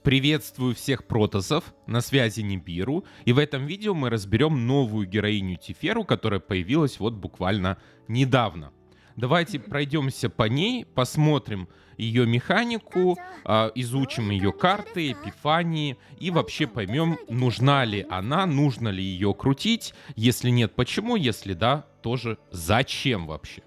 Приветствую всех протоссов, на связи Нибиру, и в этом видео мы разберем новую героиню Теферу, которая появилась вот буквально недавно. Давайте пройдемся по ней, посмотрим ее механику, изучим ее карты, эпифании и вообще поймем, нужна ли она, нужно ли ее крутить, если нет, почему, если да, тоже зачем вообще.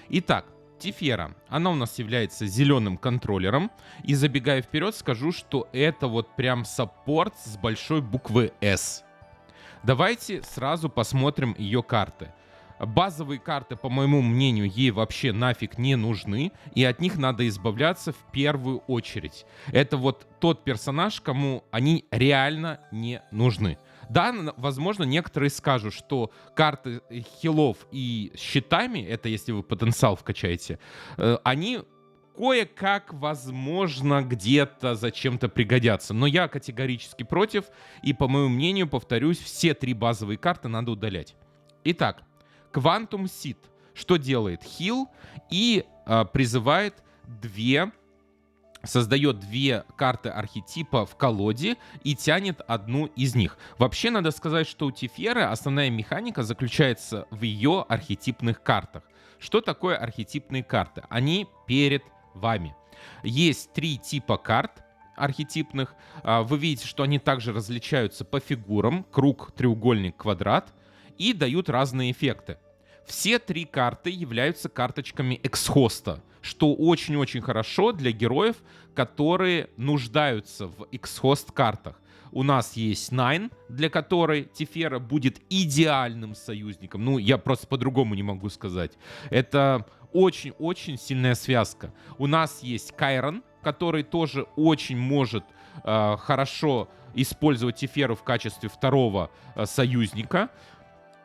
Итак, Тефера, она у нас является зеленым контроллером, и забегая вперед, скажу, что это вот прям саппорт с большой буквы S. Давайте сразу посмотрим ее карты. Базовые карты, по моему мнению, ей вообще нафиг не нужны, и от них надо избавляться в первую очередь. Это вот тот персонаж, кому они реально не нужны. Да, возможно, некоторые скажут, что карты хилов и щитами, это если вы потенциал вкачаете, они кое-как, возможно, где-то зачем-то пригодятся. Но я категорически против, и, по моему мнению, повторюсь, все три базовые карты надо удалять. Итак, Quantum Seed. Что делает? Хил и призывает создает две карты архетипа в колоде и тянет одну из них. Вообще, надо сказать, что у Теферы основная механика заключается в ее архетипных картах. Что такое архетипные карты? Они перед вами. Есть три типа карт архетипных. Вы видите, что они также различаются по фигурам: круг, треугольник, квадрат, и дают разные эффекты. Все три карты являются карточками экс-хоста, что очень-очень хорошо для героев, которые нуждаются в экс-хост картах. У нас есть Найн, для которой Тефера будет идеальным союзником. Ну, я просто по-другому не могу сказать. Это очень-очень сильная связка. У нас есть Кайрон, который тоже очень может хорошо использовать Теферу в качестве второго союзника.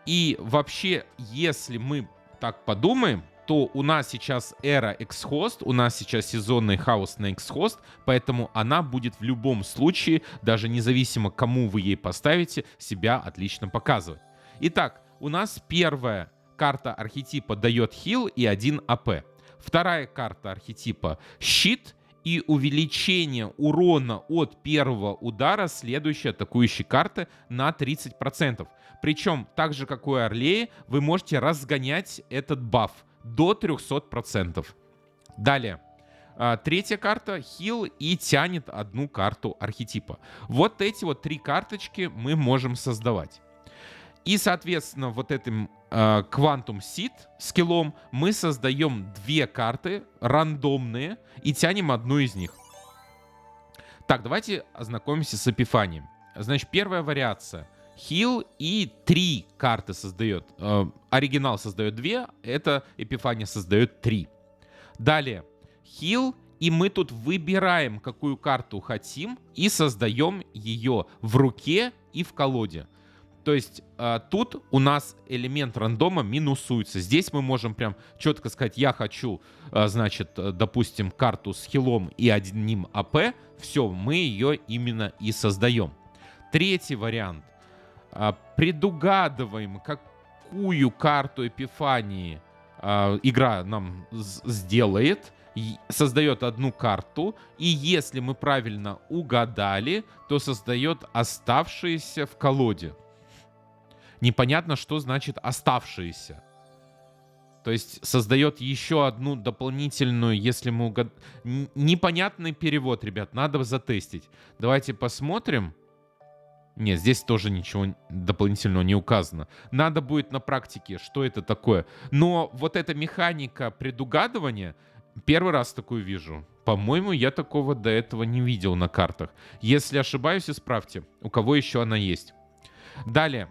И вообще, если мы так подумаем, то у нас сейчас эра экс-хост, у нас сейчас сезонный хаос на экс-хост, поэтому она будет в любом случае, даже независимо кому вы ей поставите, себя отлично показывать. Итак, у нас первая карта архетипа дает хил и 1 АП. Вторая карта архетипа щит и увеличение урона от первого удара следующей атакующей карты на 30%. Причем, так же как у Орлеи, вы можете разгонять этот баф до 300%. Далее. Третья карта хил и тянет одну карту архетипа. Вот эти вот три карточки мы можем создавать. И, соответственно, вот этим Quantum Seed скиллом мы создаем две карты рандомные и тянем одну из них. Так, давайте ознакомимся с эпифанием. Значит, первая вариация. Хил и три карты создает. Оригинал создает две, эта эпифания создает три. Далее. Хил, и мы тут выбираем, какую карту хотим, и создаем ее в руке и в колоде. То есть тут у нас элемент рандома минусуется. Здесь мы можем прям четко сказать: я хочу, значит, допустим, карту с хилом и одним АП. Все, мы ее именно и создаем. Третий вариант. Предугадываем, какую карту эпифании игра нам сделает. Создает одну карту, и если мы правильно угадали, то создает оставшиеся в колоде. Непонятно, что значит оставшиеся. То есть создает еще одну дополнительную, если мы угадали. Непонятный перевод, ребят, надо затестить. Давайте посмотрим. Нет, здесь тоже ничего дополнительного не указано. Надо будет на практике, что это такое. Но вот эта механика предугадывания, первый раз такую вижу. По-моему, я такого до этого не видел на картах. Если ошибаюсь, исправьте, у кого еще она есть. Далее.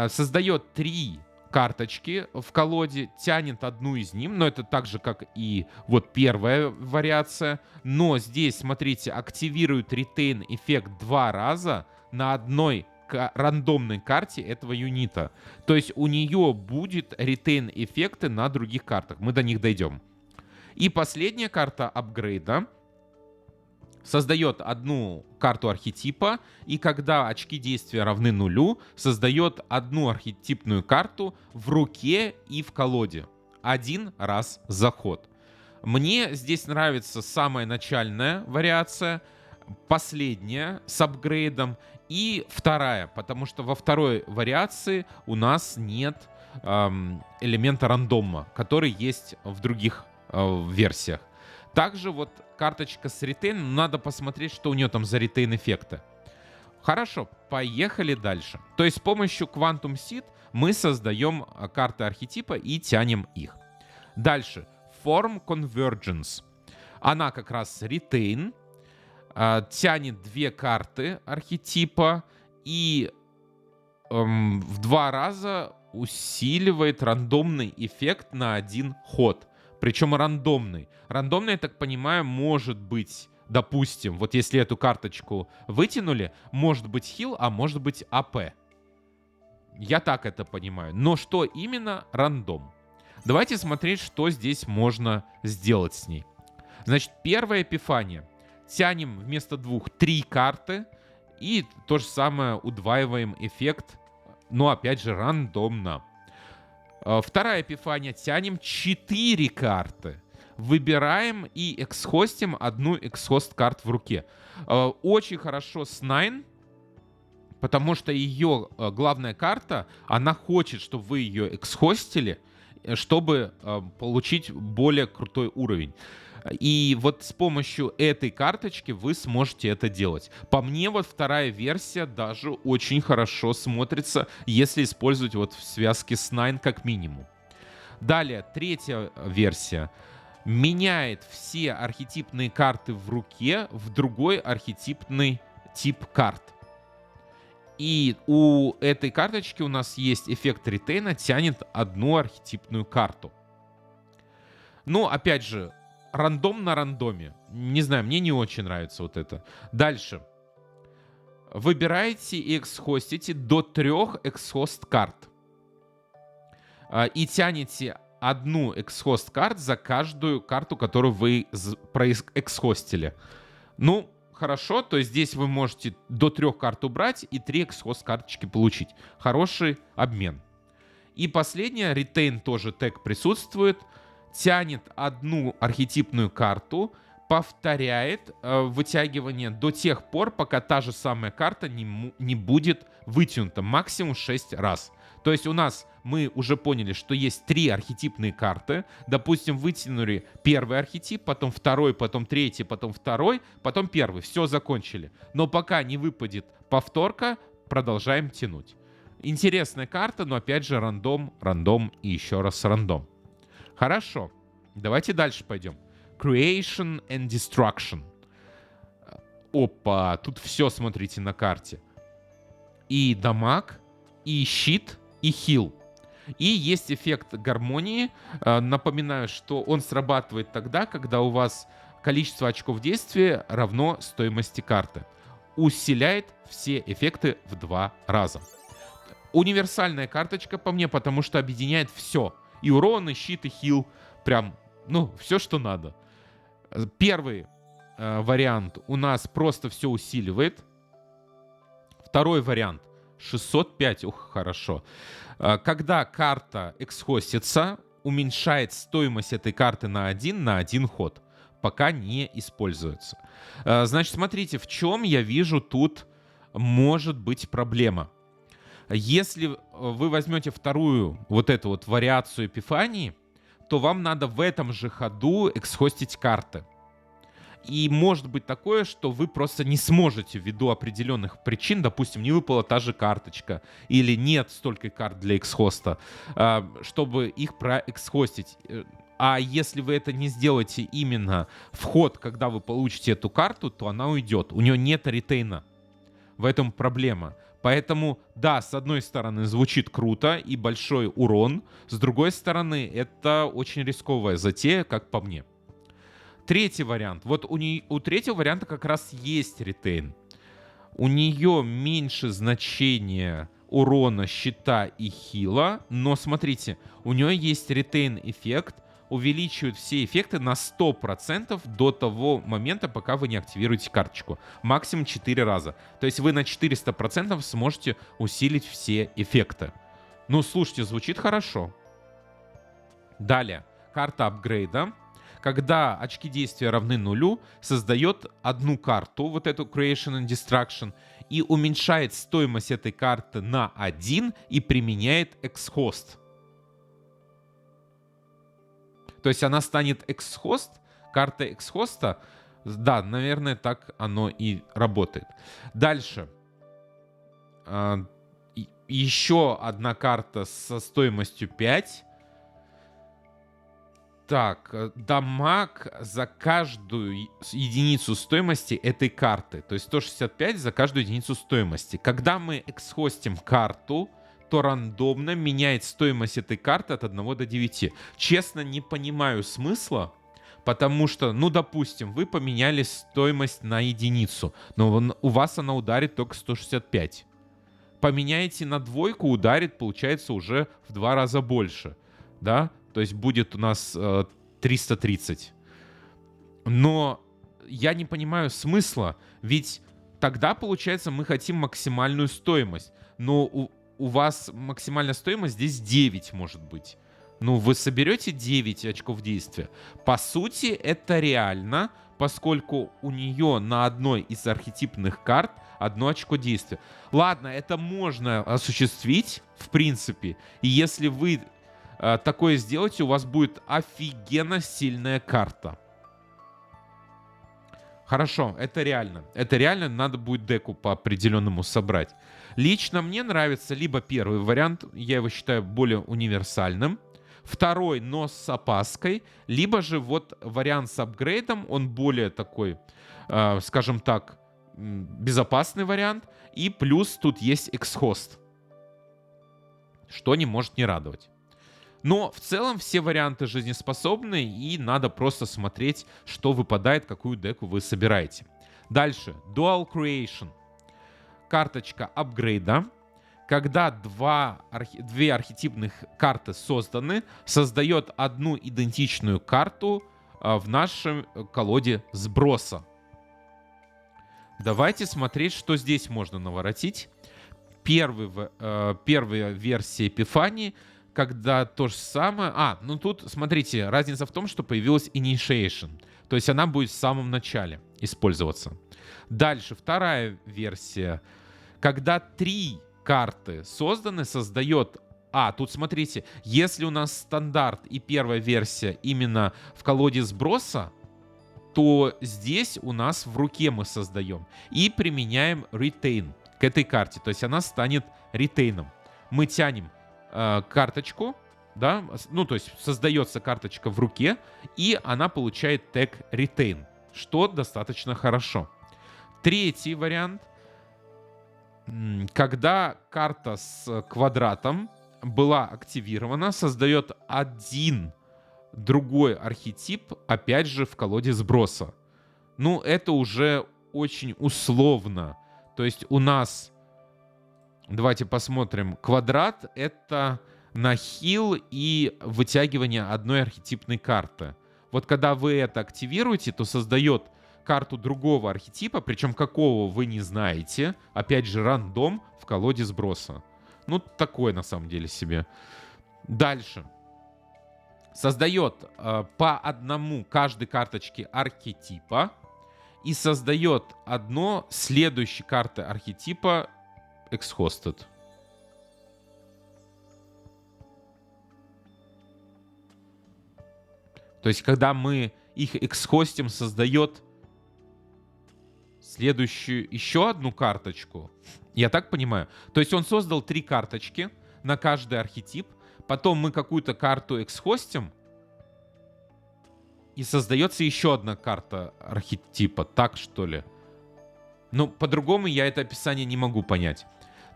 Создает три карточки в колоде, тянет одну из них, но это так же, как и вот первая вариация. Но здесь, смотрите, активирует ретейн эффект 2 раза на одной рандомной карте этого юнита. То есть у нее будет ретейн эффекты на других картах. Мы до них дойдем. И последняя карта апгрейда создает одну карту архетипа, и когда очки действия равны нулю, создает одну архетипную карту в руке и в колоде. Один раз заход. Мне здесь нравится самая начальная вариация. последняя с апгрейдом и вторая, потому что во второй вариации у нас нет элемента рандома, который есть в других версиях. Также вот карточка с ретейн, надо посмотреть, что у нее там за ретейн эффекты. Хорошо, поехали дальше. То есть с помощью Quantum Seed мы создаем карты архетипа и тянем их. Дальше. Form Convergence. Она как раз retain, тянет две карты архетипа и в 2 раза усиливает рандомный эффект на 1 ход. Причем рандомный. Рандомный, я так понимаю, может быть, допустим, вот если эту карточку вытянули, может быть хил, а может быть АП. Я так это понимаю. Но что именно? Рандом. Давайте смотреть, что здесь можно сделать с ней. Значит, первая эпифания. Тянем вместо 2 3 карты. И то же самое удваиваем эффект, но опять же рандомно. Вторая эпифания. Тянем 4 карты. Выбираем и эксхостим одну эксхост карт в руке. Очень хорошо с Nine, потому что ее главная карта, она хочет, чтобы вы ее эксхостили, чтобы получить более крутой уровень. И вот с помощью этой карточки вы сможете это делать. По мне, вот вторая версия даже очень хорошо смотрится, если использовать вот в связке с Nine как минимум. Далее, третья версия. Меняет все архетипные карты в руке в другой архетипный тип карт. И у этой карточки у нас есть эффект ретейна, тянет одну архетипную карту. Ну, опять же, рандом на рандоме. Не знаю, мне не очень нравится вот это. Дальше. Выбираете и эксхостите до 3 эксхост карт. И тянете одну эксхост карт за каждую карту, которую вы проэксхостили. Ну, хорошо, то есть здесь вы можете до 3 карт убрать и 3 эксхост карточки получить. Хороший обмен. И последнее, retain тоже тег присутствует. Тянет одну архетипную карту, повторяет вытягивание до тех пор, пока та же самая карта не будет вытянута. Максимум 6 раз. То есть у нас мы уже поняли, что есть 3 архетипные карты. Допустим, вытянули первый архетип, потом второй, потом третий, потом второй, потом первый. Все, закончили. Но пока не выпадет повторка, продолжаем тянуть. Интересная карта, но опять же рандом, рандом и еще раз рандом. Хорошо, давайте дальше пойдем. Creation and Destruction. Опа, тут все, смотрите, на карте. И дамаг, и щит, и хил. И есть эффект гармонии. Напоминаю, что он срабатывает тогда, когда у вас количество очков действия равно стоимости карты. Усиляет все эффекты в 2 раза. Универсальная карточка по мне, потому что объединяет все. И урон, и щит, и хил. Прям, ну, все, что надо. Первый вариант у нас просто все усиливает. Второй вариант 605. Ух, хорошо. Когда карта эксхостится, уменьшает стоимость этой карты на 1 ход. Пока не используется. Значит, смотрите, в чем я вижу тут может быть проблема. Если вы возьмете вторую вот эту вот вариацию эпифании, то вам надо в этом же ходу эксхостить карты. И может быть такое, что вы просто не сможете ввиду определенных причин, допустим, не выпала та же карточка, или нет столько карт для эксхоста, чтобы их проэксхостить. А если вы это не сделаете именно в ход, когда вы получите эту карту, то она уйдет. У нее нет ретейна. В этом проблема. Поэтому, да, с одной стороны звучит круто и большой урон, с другой стороны это очень рисковая затея, как по мне. Третий вариант. Вот у третьего варианта как раз есть ретейн. У нее меньше значения урона, щита и хила, но смотрите, у нее есть ретейн-эффект, увеличивает все эффекты на 100% до того момента, пока вы не активируете карточку. Максимум 4 раза. То есть вы на 400% сможете усилить все эффекты. Ну, слушайте, звучит хорошо. Далее, карта апгрейда. когда очки действия равны нулю, создает одну карту, вот эту Creation and Destruction, и уменьшает стоимость этой карты на 1 и применяет X-Host. То есть она станет X-Host, карта X-Host. Да, наверное, так оно и работает. Дальше. Еще одна карта со стоимостью 5. Так, дамаг за каждую единицу стоимости этой карты. То есть 165 за каждую единицу стоимости. Когда мы эксхостим карту, то рандомно меняет стоимость этой карты от 1 до 9. Честно, не понимаю смысла, потому что, ну, допустим, вы поменяли стоимость на единицу, но у вас она ударит только 165. Поменяете на двойку, ударит, получается, уже в 2 раза больше, да? То есть будет у нас 330. Но я не понимаю смысла, ведь тогда, получается, мы хотим максимальную стоимость. Но у вас максимальная стоимость здесь 9, может быть. Ну, вы соберете 9 очков действия. По сути, это реально, поскольку у нее на одной из архетипных карт 1 очко действия. Ладно, это можно осуществить, в принципе. И если вы такое сделаете, у вас будет офигенно сильная карта. Хорошо, это реально. Это реально, надо будет деку по определенному собрать. Лично мне нравится либо первый вариант, я его считаю более универсальным. Второй, но с опаской. Либо же вот вариант с апгрейдом, он более такой, скажем так, безопасный вариант. И плюс тут есть X-Host, что не может не радовать. Но в целом все варианты жизнеспособны, и надо просто смотреть, что выпадает, какую деку вы собираете. Дальше. Dual Creation. Карточка апгрейда. Когда две архетипных карты созданы, создает одну идентичную карту в нашем колоде сброса. Давайте смотреть, что здесь можно наворотить. Первая версия Эпифании, когда то же самое... ну тут, смотрите, разница в том, что появилась Initiation. То есть она будет в самом начале использоваться. Дальше, вторая версия. Когда 3 карты созданы, создает... тут смотрите, если у нас стандарт и первая версия именно в колоде сброса, то здесь у нас в руке мы создаем и применяем Retain к этой карте. То есть она станет ретейном. Мы тянем карточку, да, ну то есть создается карточка в руке, и она получает тег Retain, что достаточно хорошо. Третий вариант. Когда карта с квадратом была активирована, создает один другой архетип, опять же, в колоде сброса. Ну, это уже очень условно. То есть у нас, давайте посмотрим, квадрат — это нахил и вытягивание одной архетипной карты. Вот когда вы это активируете, то создает карту другого архетипа, причем какого вы не знаете. Опять же, рандом в колоде сброса. Ну, такое на самом деле себе. Дальше. Создает по одному каждой карточке архетипа и создает одно следующей карты архетипа X-Hosted. То есть, когда мы их X-хостим, создает следующую еще одну карточку. Я так понимаю? То есть он создал 3 карточки на каждый архетип. Потом мы какую-то карту X-хостим, и создается еще одна карта архетипа. Так, что ли? Ну, по-другому я это описание не могу понять.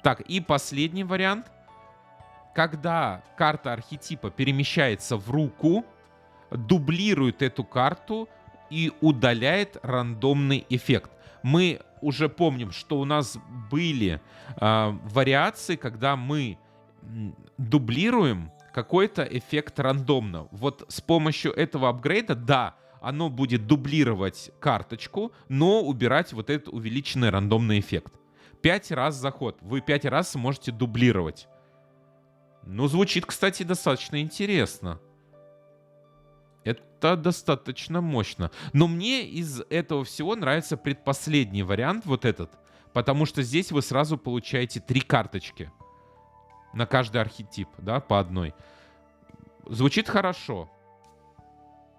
Так, и последний вариант. Когда карта архетипа перемещается в руку, дублирует эту карту и удаляет рандомный эффект. Мы уже помним, что у нас были вариации, когда мы дублируем какой-то эффект рандомно. Вот с помощью этого апгрейда, да, оно будет дублировать карточку, но убирать вот этот увеличенный рандомный эффект. 5 раз заход. Вы 5 раз сможете дублировать. Ну, звучит, кстати, достаточно интересно. Это достаточно мощно. Но мне из этого всего нравится предпоследний вариант, вот этот. Потому что здесь вы сразу получаете 3 карточки на каждый архетип, да, по одной. Звучит хорошо.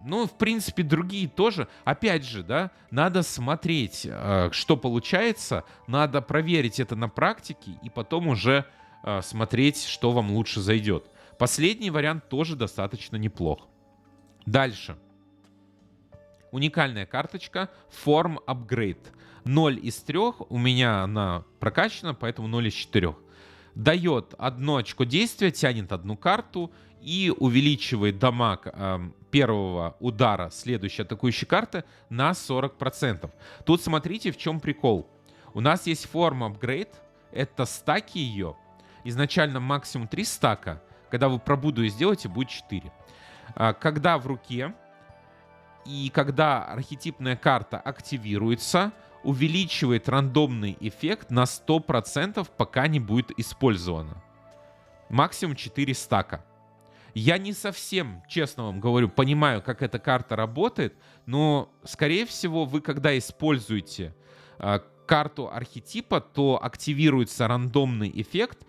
Ну, в принципе, другие тоже. Опять же, да, надо смотреть, что получается. Надо проверить это на практике и потом уже смотреть, что вам лучше зайдет. Последний вариант тоже достаточно неплох. Дальше. Уникальная карточка Form Upgrade. 0 из 3. У меня она прокачана, поэтому 0 из 4. Дает 1 очко действия, тянет одну карту и увеличивает дамаг первого удара следующей атакующей карты на 40%. Тут смотрите, в чем прикол. У нас есть Form Upgrade. Это стаки ее. Изначально максимум 3 стака. Когда вы пробуду сделаете, будет 4. Когда в руке и когда архетипная карта активируется, увеличивает рандомный эффект на 100%, пока не будет использовано. Максимум 4 стака. Я не совсем, честно вам говорю, понимаю, как эта карта работает, но, скорее всего, вы, когда используете карту архетипа, то активируется рандомный эффект,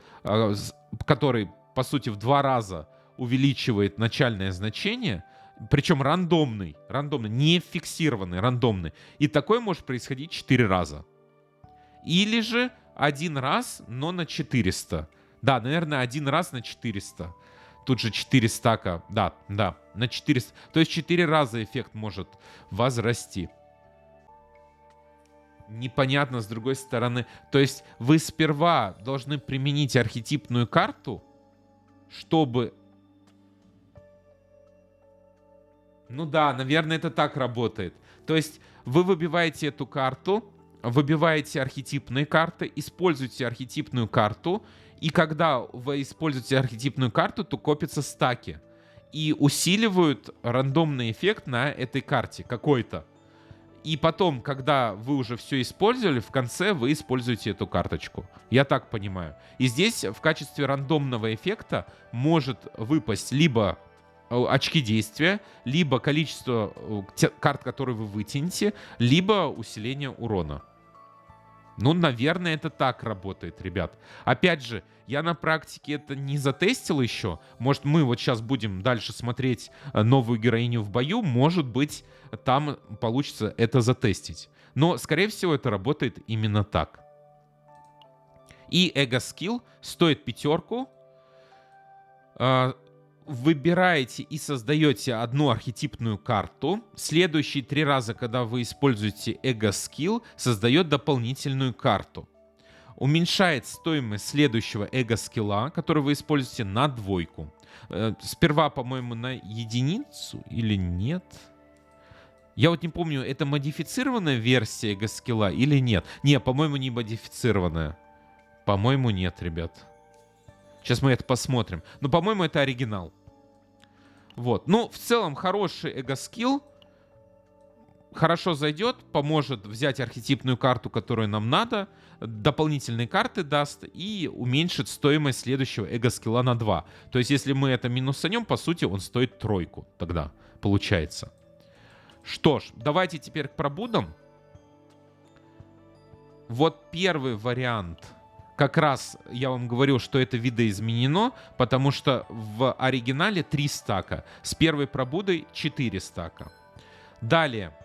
который, по сути, в 2 раза увеличивает начальное значение, причем рандомный, не фиксированный, рандомный. И такое может происходить 4 раза. Или же 1 раз, но на 400. Да, наверное, 1 раз на 400. Тут же 4 стака. Да, на 400. То есть 4 раза эффект может возрасти. Непонятно с другой стороны. То есть вы сперва должны применить архетипную карту, чтобы... Ну да, наверное, это так работает. То есть вы выбиваете эту карту, выбиваете архетипные карты, используете архетипную карту, и когда вы используете архетипную карту, то копятся стаки. И усиливают рандомный эффект на этой карте какой-то. И потом, когда вы уже все использовали, в конце вы используете эту карточку. Я так понимаю. И здесь в качестве рандомного эффекта может выпасть либо очки действия, либо количество карт, которые вы вытянете, либо усиление урона. Ну, наверное, это так работает, ребят. Опять же, я на практике это не затестил еще. Может, мы вот сейчас будем дальше смотреть новую героиню в бою. Может быть, там получится это затестить. Но, скорее всего, это работает именно так. И эго-скилл стоит 5. Выбираете и создаете одну архетипную карту. Следующие 3 раза, когда вы используете эго-скилл, создает дополнительную карту. Уменьшает стоимость следующего эго-скилла, который вы используете, на 2. Сперва, по-моему, на 1 или нет? Я вот не помню, это модифицированная версия эго-скилла или нет? Не, по-моему, не модифицированная. По-моему, нет, ребят. Сейчас мы это посмотрим. Но, по-моему, это оригинал. Вот. Ну, в целом, хороший эго-скилл. Хорошо зайдет, поможет взять архетипную карту, которую нам надо, дополнительные карты даст и уменьшит стоимость следующего эго-скилла на 2. То есть, если мы это минусанем, по сути, он стоит 3 тогда, получается. Что ж, давайте теперь к пробудам. Вот первый вариант... Как раз я вам говорил, что это видоизменено, потому что в оригинале 3 стака. С первой пробудой 4 стака. Далее.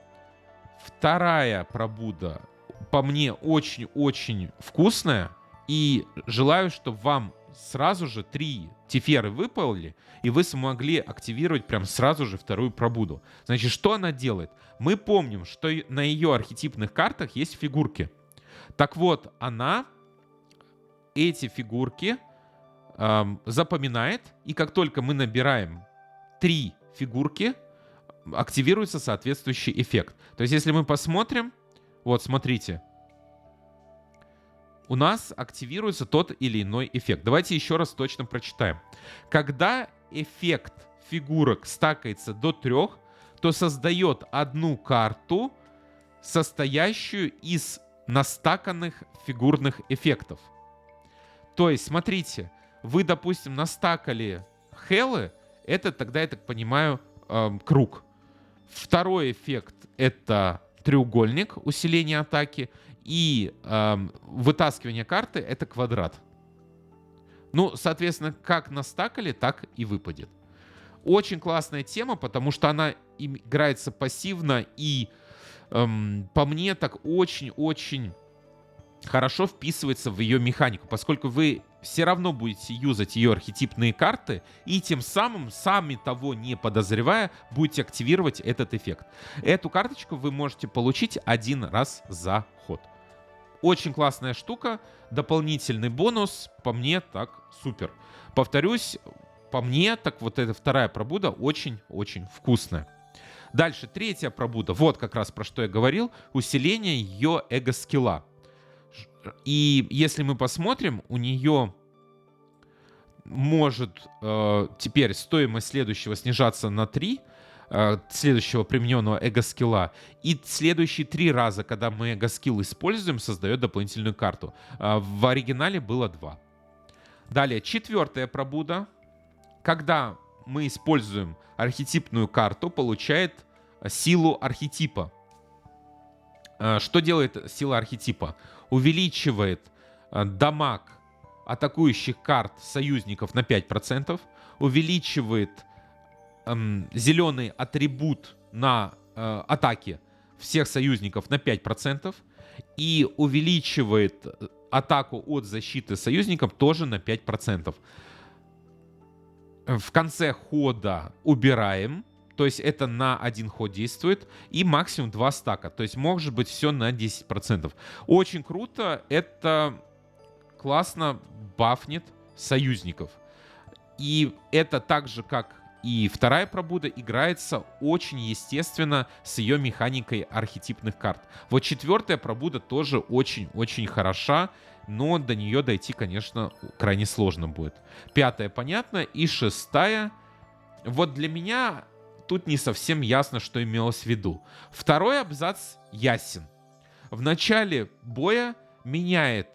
Вторая пробуда по мне очень-очень вкусная. И желаю, чтобы вам сразу же 3 теферы выпали, и вы смогли активировать прям сразу же вторую пробуду. Значит, что она делает? Мы помним, что на ее архетипных картах есть фигурки. Так вот, она... эти фигурки запоминает, и как только мы набираем 3 фигурки, активируется соответствующий эффект. То есть, если мы посмотрим, вот, смотрите, у нас активируется тот или иной эффект. Давайте еще раз точно прочитаем. Когда эффект фигурок стакается до 3, то создает одну карту, состоящую из настаканных фигурных эффектов. То есть, смотрите, вы, допустим, настакали Хеллы, это тогда, я так понимаю, круг. Второй эффект — это треугольник, усиление атаки. И вытаскивание карты — это квадрат. Ну, соответственно, как настакали, так и выпадет. Очень классная тема, потому что она играется пассивно и, по мне, так очень-очень хорошо вписывается в ее механику, поскольку вы все равно будете юзать ее архетипные карты и тем самым, сами того не подозревая, будете активировать этот эффект. Эту карточку вы можете получить один раз за ход. Очень классная штука, дополнительный бонус, по мне так супер. Повторюсь, по мне так вот эта вторая пробуда очень-очень вкусная. Дальше, третья пробуда, вот как раз про что я говорил, усиление ее эго-скилла. И если мы посмотрим, у нее может теперь стоимость следующего снижаться на 3, следующего примененного эго-скилла. И следующие 3 раза, когда мы эго-скилл используем, создает дополнительную карту. В оригинале было 2. Далее, четвертая пробуда. Когда мы используем архетипную карту, получает силу архетипа. Что делает сила архетипа? Увеличивает дамаг атакующих карт союзников на 5%, увеличивает зеленый атрибут на атаке всех союзников на 5% и увеличивает атаку от защиты союзников тоже на 5%. В конце хода убираем, то есть это на один ход действует, и максимум 2 стака, то есть может быть все на 10%. Очень круто, это классно бафнет союзников. И это так же, как и вторая пробуда, играется очень естественно с ее механикой архетипных карт. Вот четвертая пробуда тоже очень-очень хороша, но до нее дойти, конечно, крайне сложно будет. Пятая, понятно, и шестая. Вот для меня тут не совсем ясно, что имелось в виду. Второй абзац ясен. В начале боя меняет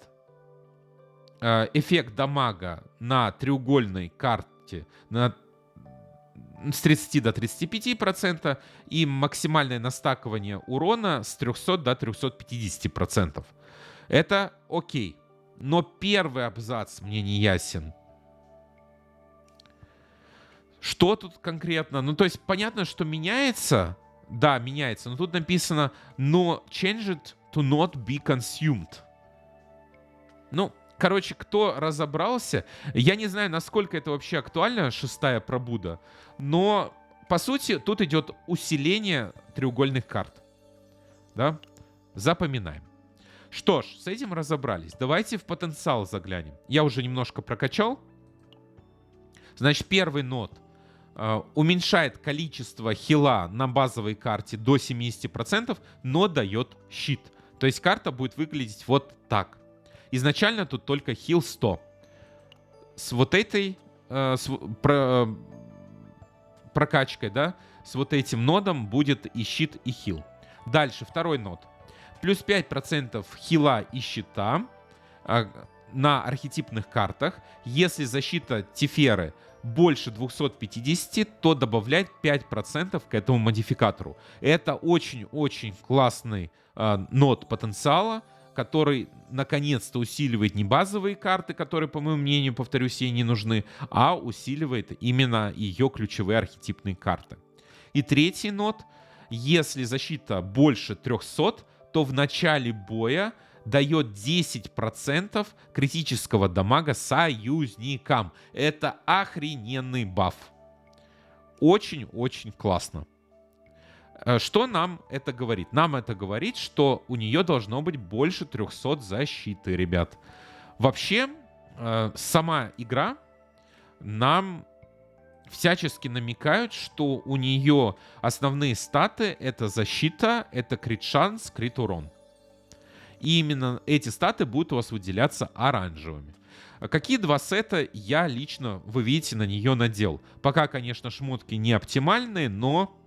эффект дамага на треугольной карте с 30 до 35% и максимальное настакивание урона с 300 до 350%. Это окей. Но первый абзац мне не ясен. Что тут конкретно? Ну, то есть понятно, что меняется. Да, меняется. Но тут написано «No change it to not be consumed». Ну, короче, кто разобрался, я не знаю, насколько это вообще актуально, шестая пробуда, но, по сути, тут идет усиление треугольных карт. Да? Запоминаем. Что ж, с этим разобрались. Давайте в потенциал заглянем. Я уже немножко прокачал. Значит, первый нод уменьшает количество хила на базовой карте до 70%, но дает щит. То есть карта будет выглядеть вот так. Изначально тут только хил 100. С вот этой прокачкой, да, с вот этим нодом будет и щит, и хил. Дальше, второй нод. Плюс 5% хила и щита на архетипных картах. Если защита Теферы больше 250, то добавлять 5% к этому модификатору. Это очень-очень классный нод потенциала, который наконец-то усиливает не базовые карты, которые, по моему мнению, повторюсь, ей не нужны, а усиливает именно ее ключевые архетипные карты. И третий нод. Если защита больше 300, то в начале боя дает 10% критического дамага союзникам. Это охрененный баф. Очень-очень классно. Что нам это говорит? Нам это говорит, что у нее должно быть больше 300 защиты, ребят. Вообще, сама игра нам всячески намекают, что у нее основные статы — это защита, это крит-шанс, крит-урон. И именно эти статы будут у вас выделяться оранжевыми. Какие 2 сета я лично, вы видите, на нее надел? Пока, конечно, шмотки не оптимальные, но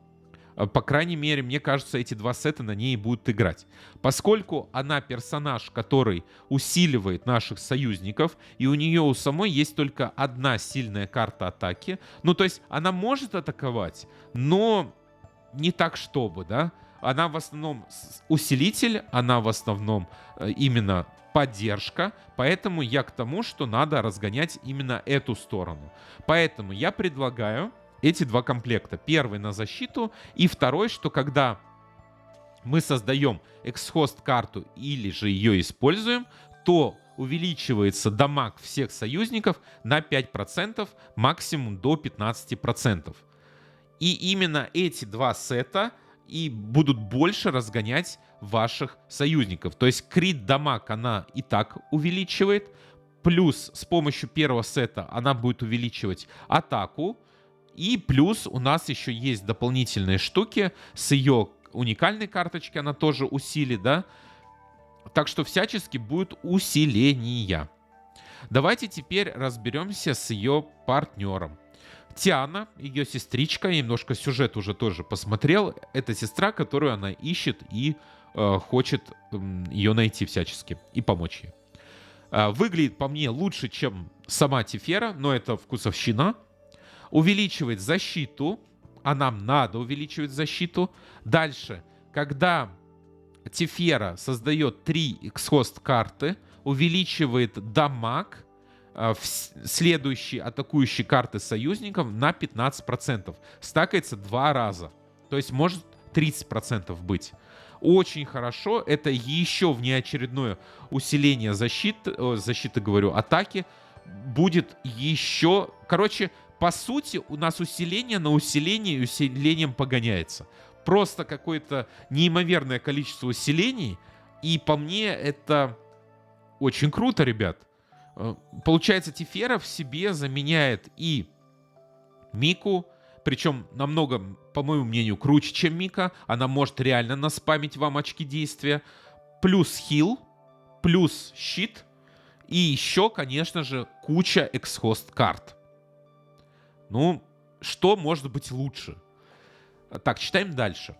По крайней мере, мне кажется, эти два сета на ней будут играть. Поскольку она персонаж, который усиливает наших союзников, и у нее у самой есть только одна сильная карта атаки. Ну, то есть она может атаковать, но не так чтобы, да? Она в основном усилитель, она в основном именно поддержка, поэтому я к тому, что надо разгонять именно эту сторону. Поэтому я предлагаю эти два комплекта. Первый на защиту и второй, что когда мы создаем X-Host карту или же ее используем, то увеличивается дамаг всех союзников на 5%, максимум до 15%. И именно эти два сета и будут больше разгонять ваших союзников. То есть крит дамаг она и так увеличивает. Плюс с помощью первого сета она будет увеличивать атаку. И плюс у нас еще есть дополнительные штуки. С ее уникальной карточки она тоже усилит, да? Так что всячески будет усиление. Давайте теперь разберемся с ее партнером. Тиана, ее сестричка, я немножко сюжет уже тоже посмотрел. Это сестра, которую она ищет и хочет ее найти всячески и помочь ей. Выглядит по мне лучше, чем сама Тифера, но это вкусовщина. Увеличивает защиту, а нам надо увеличивать защиту. Дальше, когда Тифера создает 3 X-Host карты, увеличивает дамаг следующие атакующие карты союзников на 15%. Стакается 2 раза. То есть может 30% быть. Очень хорошо. Это еще внеочередное усиление защиты, говорю, атаки. Будет еще... Короче, по сути, у нас усиление на усиление и усилением погоняется. Просто какое-то неимоверное количество усилений. И по мне это очень круто, ребят. Получается, Тифера в себе заменяет и Мику, причем намного, по моему мнению, круче, чем Мика. Она может реально наспамить вам очки действия. Плюс хил, плюс щит. И еще, конечно же, куча X-Host карт. Ну, что может быть лучше? Так, читаем дальше.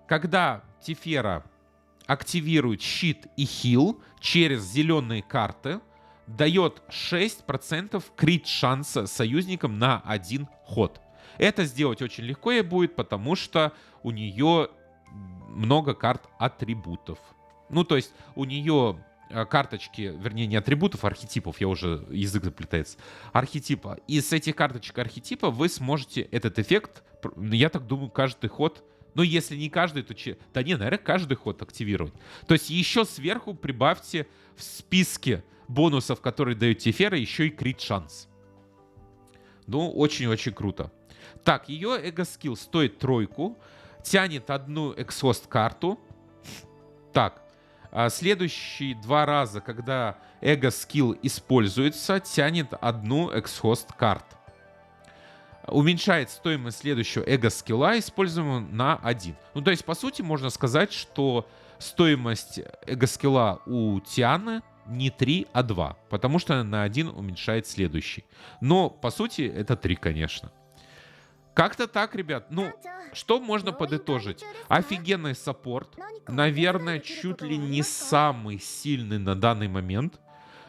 Когда Тифера активирует щит и хил через зеленые карты, дает 6% крит шанса союзникам на один ход. Это сделать очень легко ей будет, потому что у нее много карт атрибутов. Ну, то есть у нее карточки, вернее, не атрибутов, а архетипов, я уже, язык заплетается, архетипа. И с этих карточек архетипа вы сможете этот эффект, я так думаю, каждый ход, ну, если не каждый, то... Да не, наверное, каждый ход активировать. То есть еще сверху прибавьте в списке бонусов, которые дают Тифера, еще и крит шанс. Ну, очень-очень круто. Так, ее эго-скилл стоит 3, тянет одну X-Host карту. Так, следующие 2 раза, когда эго-скилл используется, тянет одну X-Host карту. Уменьшает стоимость следующего эго-скилла, используемого на 1. Ну, то есть, по сути, можно сказать, что стоимость эго-скилла у Тианы не 3, а 2, потому что на 1 уменьшает следующий. Но, по сути, это 3, конечно. Как-то так, ребят. Ну, что можно подытожить? Офигенный саппорт. Наверное, чуть ли не самый сильный на данный момент.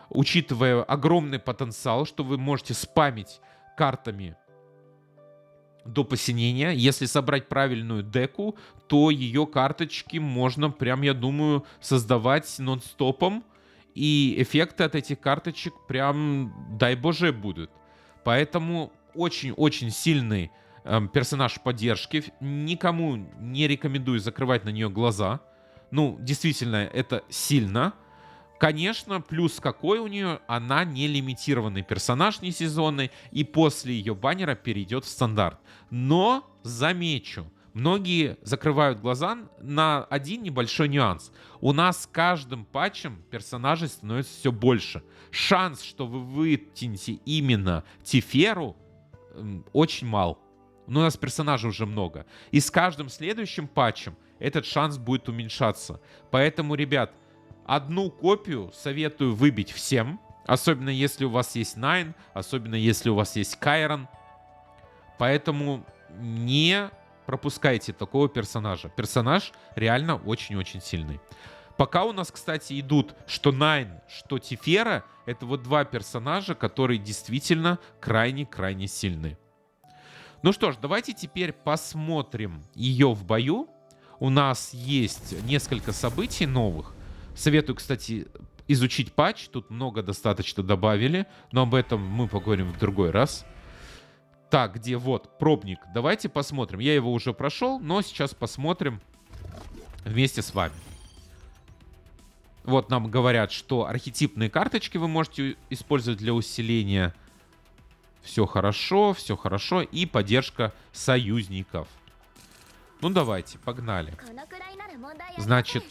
Учитывая огромный потенциал, что вы можете спамить картами до посинения. Если собрать правильную деку, то ее карточки можно прям, я думаю, создавать нон-стопом. И эффекты от этих карточек прям, дай боже, будут. Поэтому очень-очень сильный персонаж поддержки. Никому не рекомендую закрывать на нее глаза. Ну, действительно, это сильно. Конечно, плюс какой у нее, она не лимитированный персонаж, не сезонный, и после ее баннера перейдет в стандарт. Но, замечу, многие закрывают глаза на один небольшой нюанс. У нас с каждым патчем персонажей становится все больше. Шанс, что вы вытянете именно Тиферу, очень мал. Но у нас персонажей уже много. И с каждым следующим патчем этот шанс будет уменьшаться. Поэтому, ребят, одну копию советую выбить всем. Особенно если у вас есть Найн, особенно если у вас есть Кайрон. Поэтому не пропускайте такого персонажа. Персонаж реально очень-очень сильный. Пока у нас, кстати, идут что Найн, что Тифера. Это вот два персонажа, которые действительно крайне-крайне сильны. Ну что ж, давайте теперь посмотрим ее в бою. У нас есть несколько событий новых. Советую, кстати, изучить патч. Тут много достаточно добавили. Но об этом мы поговорим в другой раз. Так, где вот пробник. Давайте посмотрим. Я его уже прошел, но сейчас посмотрим вместе с вами. Вот нам говорят, что архетипные карточки вы можете использовать для усиления. Все хорошо, все хорошо. И поддержка союзников. Ну давайте, погнали. Значит,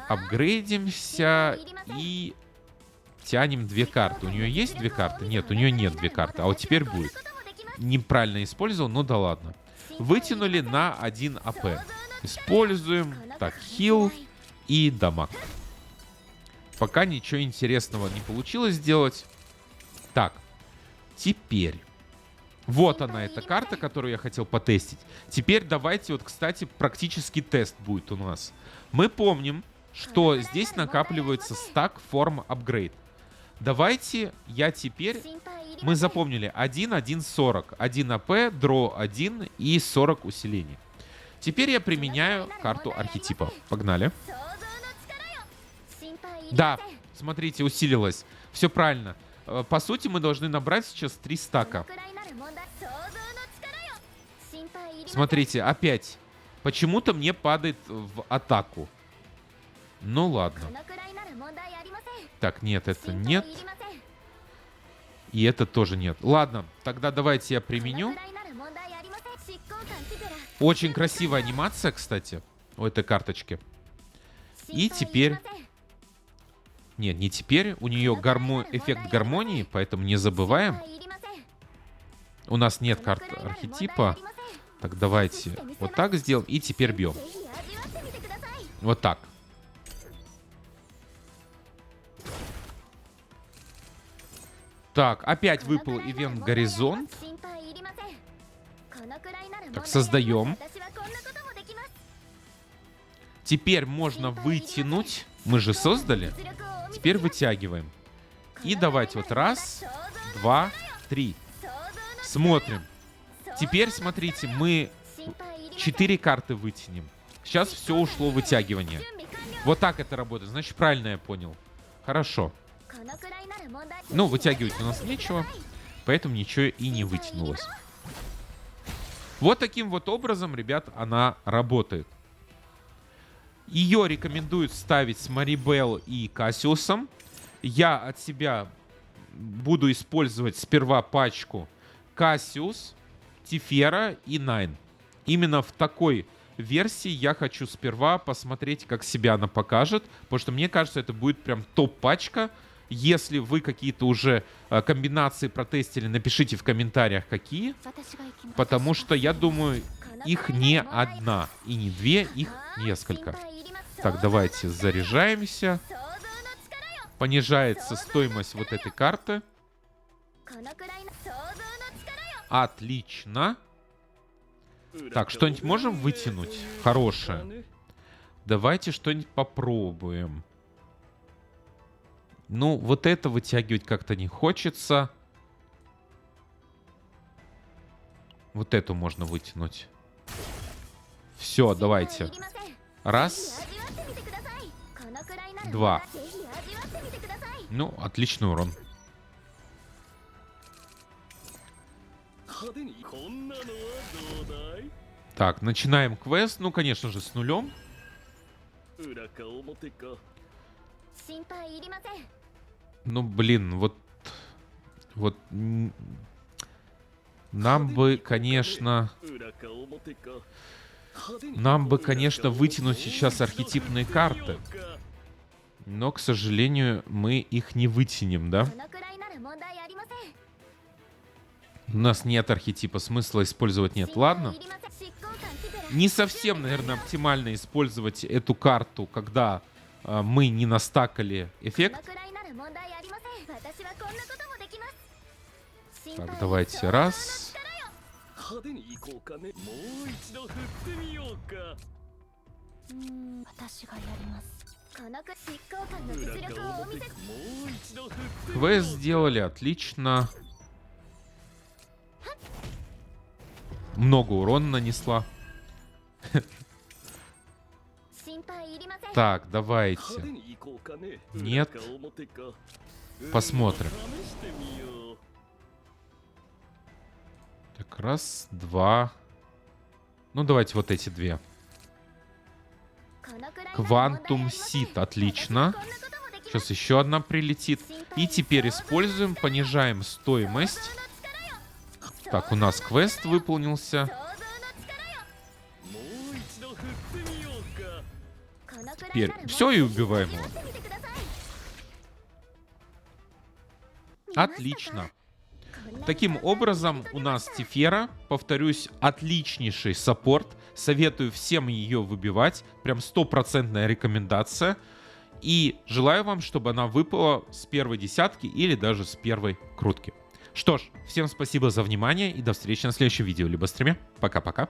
апгрейдимся и тянем две карты. У нее есть две карты? Нет, у нее нет две карты. А вот теперь будет. Неправильно использовал, ну да ладно. Вытянули на 1 АП. Используем. Так, хил и дамаг. Пока ничего интересного не получилось сделать. Так, теперь. Вот она, эта карта, которую я хотел потестить. Теперь давайте, вот, кстати, практический тест будет у нас. Мы помним, что здесь накапливается стак форм апгрейд. Давайте я теперь... Мы запомнили 1, 1, 40. 1 АП, дро 1 и 40 усилений. Теперь я применяю карту архетипа. Погнали. Да, смотрите, усилилась. Все правильно. По сути, мы должны набрать сейчас 3 стака. Смотрите, опять. Почему-то мне падает в атаку. Ну ладно. Так, нет, это нет. И это тоже нет. Ладно, тогда давайте я применю. Очень красивая анимация, кстати, у этой карточки. И теперь... Нет, не теперь. У нее эффект гармонии, поэтому не забываем. У нас нет карт архетипа. Так, давайте вот так сделаем. И теперь бьем. Вот так. Так, опять выпал ивент Горизонт. Так, создаем. Теперь можно вытянуть. Мы же создали. Теперь вытягиваем. И давайте вот раз, два, три. Смотрим. Теперь, смотрите, мы 4 карты вытянем. Сейчас все ушло в вытягивание. Вот так это работает. Значит, правильно я понял. Хорошо. Ну, вытягивать у нас нечего. Поэтому ничего и не вытянулось. Вот таким вот образом, ребят, она работает. Ее рекомендуют ставить с Марибел и Кассиусом. Я от себя буду использовать сперва пачку Кассиус, Тифера и Найн. Именно в такой версии я хочу сперва посмотреть, как себя она покажет. Потому что мне кажется, это будет прям топ-пачка. Если вы какие-то уже комбинации протестили, напишите в комментариях, какие. Потому что, я думаю, их не одна и не две, их несколько. Так, давайте заряжаемся. Понижается стоимость вот этой карты. Отлично. Так, что-нибудь можем вытянуть? Хорошее. Давайте что-нибудь попробуем. Ну, вот это вытягивать как-то не хочется. Вот эту можно вытянуть. Все, давайте. Раз. Два. Ну, отличный урон. Так, начинаем квест. Ну, конечно же, с нулем. Ну, блин, вот... Нам бы, конечно... вытянуть сейчас архетипные карты. Но, к сожалению, мы их не вытянем, да? У нас нет архетипа, смысла использовать нет. Ладно. Не совсем, наверное, оптимально использовать эту карту, когда мы не настакали эффект. Так, давайте раз. 派手に行こうかね。もう一度振ってみようか。私がやります。この執行官の実力をお見せ。もう一度振ってみようか。Квест сделали, отлично. Много урона нанесла. 心配いりません。 Так, 派手 давайте. に行こうかね。 Нет. 裏か表か。 Посмотрим. 試してみよう。 Так, раз, два. Ну, давайте вот эти две. Квантум Сит, отлично. Сейчас еще одна прилетит. И теперь используем, понижаем стоимость. Так, у нас квест выполнился. もう一度振ってみようか。 Теперь все и убиваем его. Отлично. Таким образом, у нас Тифера, повторюсь, отличнейший саппорт. Советую всем ее выбивать. Прям стопроцентная рекомендация. И желаю вам, чтобы она выпала с первой десятки или даже с первой крутки. Что ж, всем спасибо за внимание и до встречи на следующем видео либо стриме. Пока-пока.